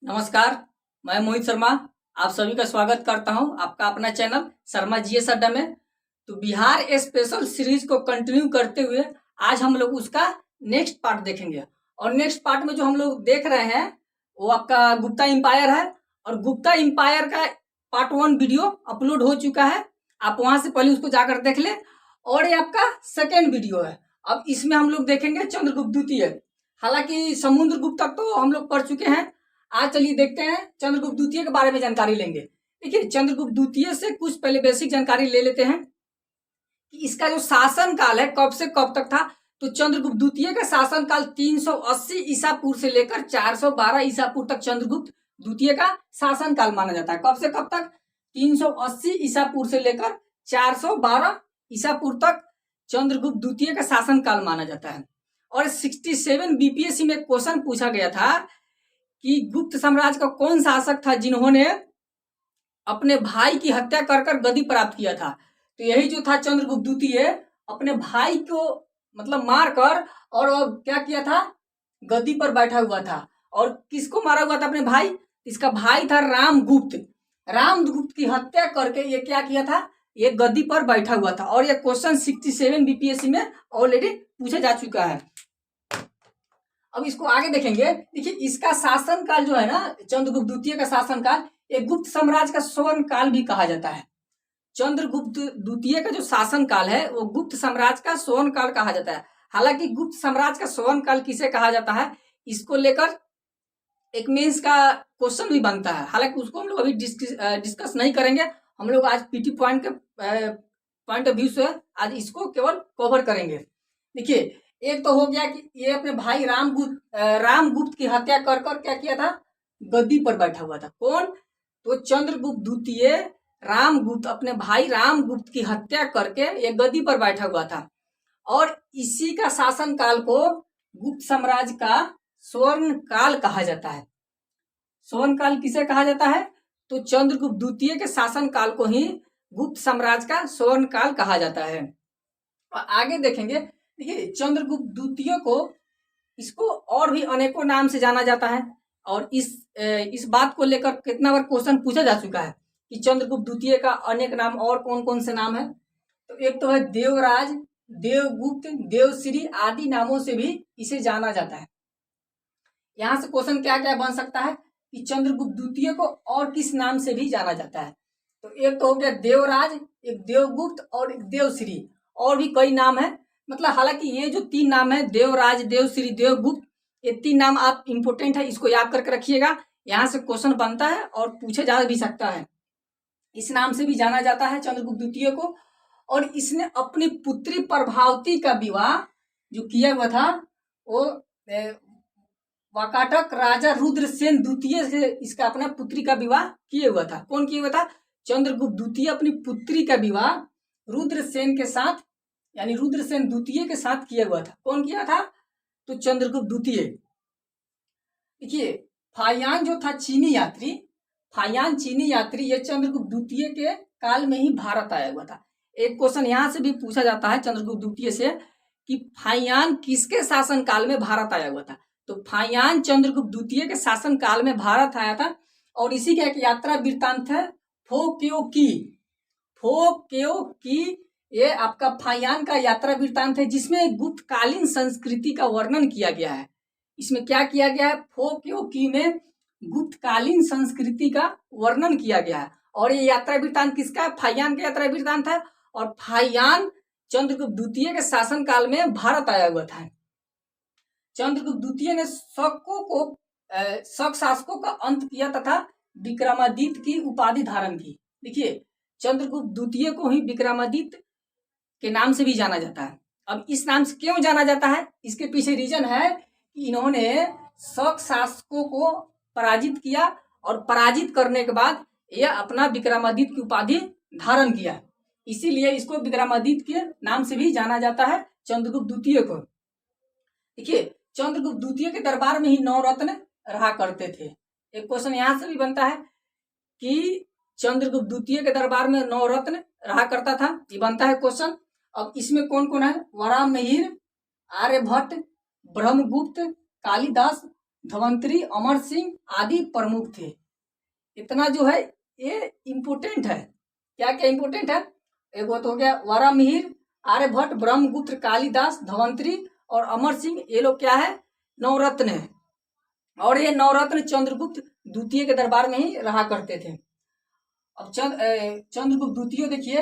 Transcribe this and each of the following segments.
नमस्कार। मैं मोहित शर्मा आप सभी का स्वागत करता हूं आपका अपना चैनल शर्मा जीएस अड्डा में। तो बिहार स्पेशल सीरीज को कंटिन्यू करते हुए आज हम लोग उसका नेक्स्ट पार्ट देखेंगे। और नेक्स्ट पार्ट में जो हम लोग देख रहे हैं वो आपका गुप्ता इंपायर है। और गुप्ता इंपायर का पार्ट 1 वीडियो अपलोड हो चुका है, आप वहां से पहले उसको जाकर देख ले। और ये आपका सेकेंड वीडियो है। अब इसमें हम लोग देखेंगे चंद्रगुप्त द्वितीय। हालांकि समुद्रगुप्त तक तो हम लोग पढ़ चुके हैं। आज चलिए देखते हैं चंद्रगुप्त द्वितीय के बारे में जानकारी लेंगे। देखिए, चंद्रगुप्त द्वितीय से कुछ पहले बेसिक जानकारी ले लेते हैं कि इसका जो शासन काल है कब से कब तक था। तो चंद्रगुप्त द्वितीय का शासन काल 380 ईसा पूर्व से लेकर 412 ईसा पूर्व तक चंद्रगुप्त द्वितीय का शासन काल माना जाता है। कब से कब तक? 380 ईसा पूर्व से लेकर 412 ईसा पूर्व तक चंद्रगुप्त द्वितीय का शासन काल माना जाता है। और 67 बीपीएससी में क्वेश्चन पूछा गया था कि गुप्त साम्राज्य का कौन शासक था जिन्होंने अपने भाई की हत्या कर कर गद्दी प्राप्त किया था। तो यही जो था चंद्रगुप्त द्वितीय, अपने भाई को मतलब मार कर और क्या किया था, गद्दी पर बैठा हुआ था। और किसको मारा हुआ था? अपने भाई। इसका भाई था रामगुप्त। रामगुप्त की हत्या करके ये क्या किया था, ये गद्दी पर बैठा हुआ था। और ये क्वेश्चन 67 बीपीएससी में ऑलरेडी पूछा जा चुका है। अब इसको आगे देखेंगे। देखिए, इसका शासन काल जो है ना, चंद्रगुप्त द्वितीय का शासन काल, ये गुप्त साम्राज्य का स्वर्ण काल भी कहा जाता है। चंद्रगुप्त द्वितीय का जो शासन काल है वो गुप्त साम्राज्य का स्वर्ण काल कहा जाता है। हालांकि गुप्त साम्राज्य का स्वर्ण काल किसे कहा जाता है, इसको लेकर एक मेंस का क्वेश्चन भी बनता है। हालांकि उसको हम लोग अभी डिस्कस नहीं करेंगे। हम लोग आज पीटी पॉइंट के पॉइंट ऑफ व्यू से आज इसको केवल कवर करेंगे। देखिए, एक तो हो गया कि ये अपने भाई रामगुप्त की हत्या कर कर क्या किया था, गद्दी पर बैठा हुआ था। कौन? तो चंद्रगुप्त द्वितीय रामगुप्त अपने भाई रामगुप्त की हत्या करके ये गद्दी पर बैठा हुआ था। और इसी का शासन काल को गुप्त साम्राज्य का स्वर्ण काल कहा जाता है। स्वर्ण काल किसे कहा जाता है? तो चंद्रगुप्त द्वितीय के शासन काल को ही गुप्त साम्राज्य का स्वर्ण काल कहा जाता है। और आगे देखेंगे। देखिए, चंद्रगुप्त द्वितीय को इसको और भी अनेकों नाम से जाना जाता है। और इस बात को लेकर कितना बार क्वेश्चन पूछा जा चुका है कि चंद्रगुप्त द्वितीय का अनेक नाम और कौन कौन से नाम है। तो एक तो है देवराज, देवगुप्त, देवश्री आदि नामों से भी इसे जाना जाता है। यहां से क्वेश्चन क्या क्या बन सकता है कि चंद्रगुप्त द्वितीय को और किस नाम से भी जाना जाता है। तो एक तो हो गया देवराज, एक देवगुप्त और एक देवश्री। और भी कई नाम है। मतलब हालांकि ये जो 3 नाम है, देवराज, देवश्री, देवगुप्त, ये 3 नाम आप इंपोर्टेंट है, इसको याद करके रखिएगा। यहाँ से क्वेश्चन बनता है और पूछे जा भी सकता है। इस नाम से भी जाना जाता है चंद्रगुप्त द्वितीय को। और इसने अपनी पुत्री प्रभावती का विवाह जो किया हुआ था वो वाकाटक राजा रुद्रसेन द्वितीय से इसका अपना पुत्री का विवाह किए हुआ था। कौन किया हुआ था? चंद्रगुप्त द्वितीय अपनी पुत्री का विवाह रुद्रसेन के साथ यानी रुद्रसेन द्वितीय के साथ किया हुआ था। कौन किया था? तो चंद्रगुप्त द्वितीय। देखिए, फायान जो था फायान चीनी यात्री ये चंद्रगुप्त द्वितीय के काल में ही भारत आया हुआ था। एक क्वेश्चन यहाँ से भी पूछा जाता है चंद्रगुप्त द्वितीय से कि फायान किसके शासन काल में भारत आया हुआ था। तो फायान चंद्रगुप्त द्वितीय के शासन काल में भारत आया था। और इसी का एक यात्रा वृत्तांत है फोक्यो की। ये आपका फायान का यात्रा वृत्तांत है जिसमें गुप्तकालीन संस्कृति का वर्णन किया गया है। इसमें क्या किया गया है? फोक्यो की में गुप्तकालीन संस्कृति का वर्णन किया गया है। और ये यात्रा वृत्तांत किसका है? फायान का यात्रा वृत्तांत है। और फायान चंद्रगुप्त द्वितीय के शासन काल में भारत आया हुआ था। चंद्रगुप्त द्वितीय ने शक शासकों का अंत किया तथा विक्रमादित्य की उपाधि धारण की। देखिए, चंद्रगुप्त द्वितीय को ही विक्रमादित्य के नाम से भी जाना जाता है। अब इस नाम से क्यों जाना जाता है, इसके पीछे रीजन है कि इन्होंने शक शासकों को पराजित किया और पराजित करने के बाद यह अपना विक्रमादित्य की उपाधि धारण किया। इसीलिए इसको विक्रमादित्य के नाम से भी जाना जाता है चंद्रगुप्त द्वितीय को। देखिए, चंद्रगुप्त द्वितीय के दरबार में ही 9 रत्न रहा करते थे। एक क्वेश्चन यहां से भी बनता है कि चंद्रगुप्त द्वितीय के दरबार में 9 रत्न रहा करता था, ये बनता है क्वेश्चन। अब इसमें कौन कौन है? वराहमिहिर, आर्यभट्ट, ब्रह्मगुप्त, कालिदास, धवंतरी, अमर सिंह आदि प्रमुख थे। इतना जो है ये इम्पोर्टेंट है। क्या क्या इम्पोर्टेंट है? एक तो हो गया वरामिहिर, आर्यभट्ट, ब्रह्मगुप्त, कालिदास, धवंतरी और अमर सिंह, ये लोग क्या है? नवरत्न है। और ये नवरत्न चंद्रगुप्त द्वितीय के दरबार में ही रहा करते थे। अब चंद्रगुप्त द्वितीय देखिए,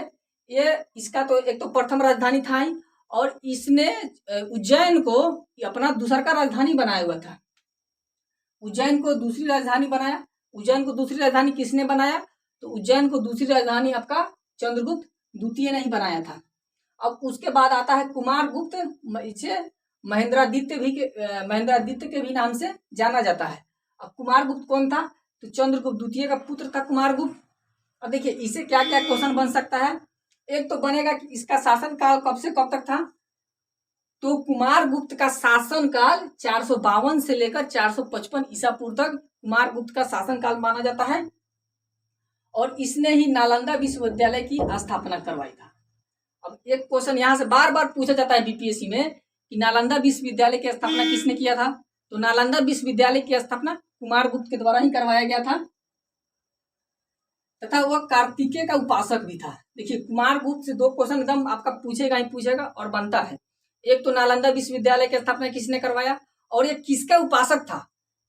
ये इसका तो एक तो प्रथम राजधानी था ही, और इसने उज्जैन को अपना दूसरा का राजधानी बनाया हुआ था। उज्जैन को दूसरी राजधानी बनाया। उज्जैन को दूसरी राजधानी किसने बनाया? तो उज्जैन को दूसरी राजधानी आपका चंद्रगुप्त द्वितीय ने ही बनाया था। अब उसके बाद आता है कुमारगुप्त, इसे महेंद्रादित्य के भी नाम से जाना जाता है। अब कुमारगुप्त कौन था? तो चंद्रगुप्त द्वितीय का पुत्र था कुमारगुप्त। अब देखिए इसे क्या क्या क्वेश्चन बन सकता है। एक तो बनेगा कि इसका शासनकाल कब से कब तक था? तो कुमारगुप्त का शासनकाल 452 से लेकर 455 ईसा पूर्व तक कुमारगुप्त का शासनकाल माना जाता है, और इसने ही नालंदा विश्वविद्यालय की स्थापना करवाई था। अब एक क्वेश्चन यहाँ से बार बार पूछा जाता है बीपीएससी में कि नालंदा विश्वविद्यालय की स्थापना किसने किया था? तो नालंदा विश्वविद्यालय की स्थापना कुमारगुप्त के द्वारा ही करवाया गया था, तथा वह कार्तिकेय का उपासक भी था। देखिए कुमारगुप्त से दो क्वेश्चन एकदम आपका पूछेगा ही पूछेगा और बनता है। एक तो नालंदा विश्वविद्यालय की स्थापना किसने करवाया, और ये किसका उपासक था?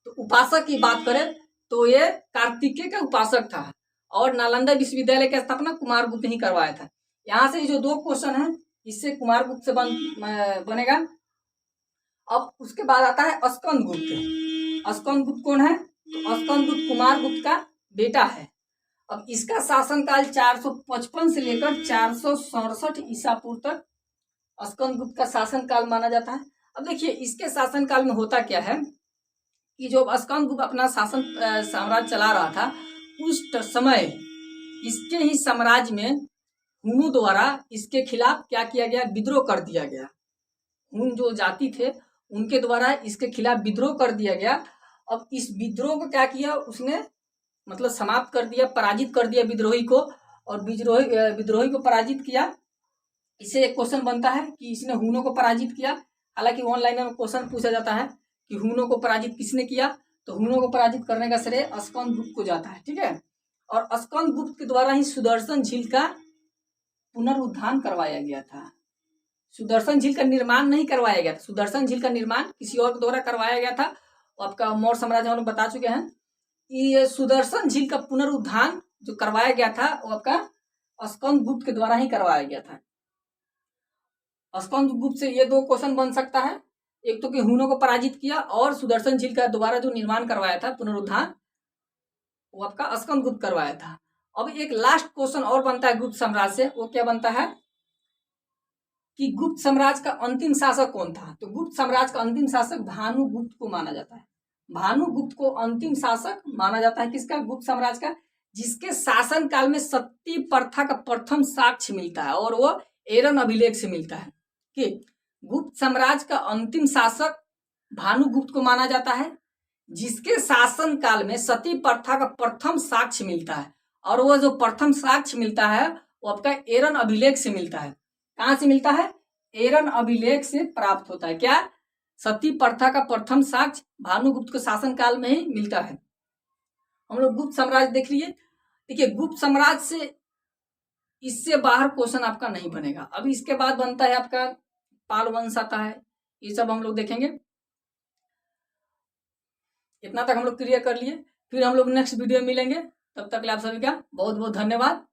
तो उपासक की बात करें तो ये कार्तिकेय का उपासक था, और नालंदा विश्वविद्यालय की स्थापना कुमारगुप्त ही करवाया था। यहाँ से जो दो क्वेश्चन है इससे कुमारगुप्त से बनेगा। अब उसके बाद आता है स्कंदगुप्त। स्कंदगुप्त कौन है? तो स्कंदगुप्त कुमारगुप्त का बेटा है। अब इसका शासनकाल 455 से लेकर 467 ईसा पूर्व तक स्कंदगुप्त का शासनकाल माना जाता है। अब देखिए इसके शासनकाल में होता क्या है कि जो स्कंदगुप्त अपना शासन साम्राज्य चला रहा था, उस समय इसके ही साम्राज्य में हुनों द्वारा इसके खिलाफ क्या किया गया? विद्रोह कर दिया गया। हुन जो जाति थे उनके द्वारा इसके खिलाफ विद्रोह कर दिया गया। अब इस विद्रोह को क्या किया उसने? मतलब समाप्त कर दिया, पराजित कर दिया विद्रोही को, और विद्रोही को पराजित किया। इससे एक क्वेश्चन बनता है कि इसने हुनों को पराजित किया। हालांकि ऑनलाइन में क्वेश्चन पूछा जाता है कि हुनों को पराजित किसने किया, तो हुनों को पराजित करने का श्रेय स्कंदगुप्त को जाता है। ठीक है, और स्कंदगुप्त के द्वारा ही सुदर्शन झील का पुनरुद्धार करवाया गया था। सुदर्शन झील का निर्माण नहीं करवाया गया था, सुदर्शन झील का निर्माण किसी और के द्वारा करवाया गया था। आपका मौर्य साम्राज्य हम लोग बता चुके हैं। ये सुदर्शन झील का पुनरुद्धार जो करवाया गया था वो आपका स्कंदगुप्त के द्वारा ही करवाया गया था। स्कंदगुप्त से ये दो क्वेश्चन बन सकता है, एक तो कि हुनों को पराजित किया, और सुदर्शन झील का दोबारा जो निर्माण करवाया था पुनरुद्धार, वो आपका स्कंदगुप्त करवाया था। अब एक लास्ट क्वेश्चन और बनता है गुप्त साम्राज्य से, वो क्या बनता है कि गुप्त साम्राज्य का अंतिम शासक कौन था? तो गुप्त साम्राज्य का अंतिम शासक भानुगुप्त को माना जाता है। भानुगुप्त को अंतिम शासक माना जाता है किसका? गुप्त साम्राज्य का, जिसके शासन काल में सती प्रथा का प्रथम साक्ष्य मिलता है, और वो एरन अभिलेख से मिलता है कि गुप्त साम्राज्य का अंतिम शासक भानुगुप्त को माना जाता है, जिसके शासन काल में सती प्रथा का प्रथम साक्ष्य मिलता है, और वो जो प्रथम साक्ष्य मिलता है वो आपका एरन अभिलेख से मिलता है। कहाँ से मिलता है? एरन अभिलेख से प्राप्त होता है। क्या? सती प्रथा का प्रथम साक्ष्य भानुगुप्त के शासन काल में ही मिलता है। हम लोग गुप्त साम्राज्य देख लिए। देखिए गुप्त साम्राज्य से इससे बाहर क्वेश्चन आपका नहीं बनेगा। अभी इसके बाद बनता है आपका पाल वंश आता है, ये सब हम लोग देखेंगे। इतना तक हम लोग क्लियर कर लिए, फिर हम लोग नेक्स्ट वीडियो में मिलेंगे। तब तक के लिए आप सभी का बहुत बहुत धन्यवाद।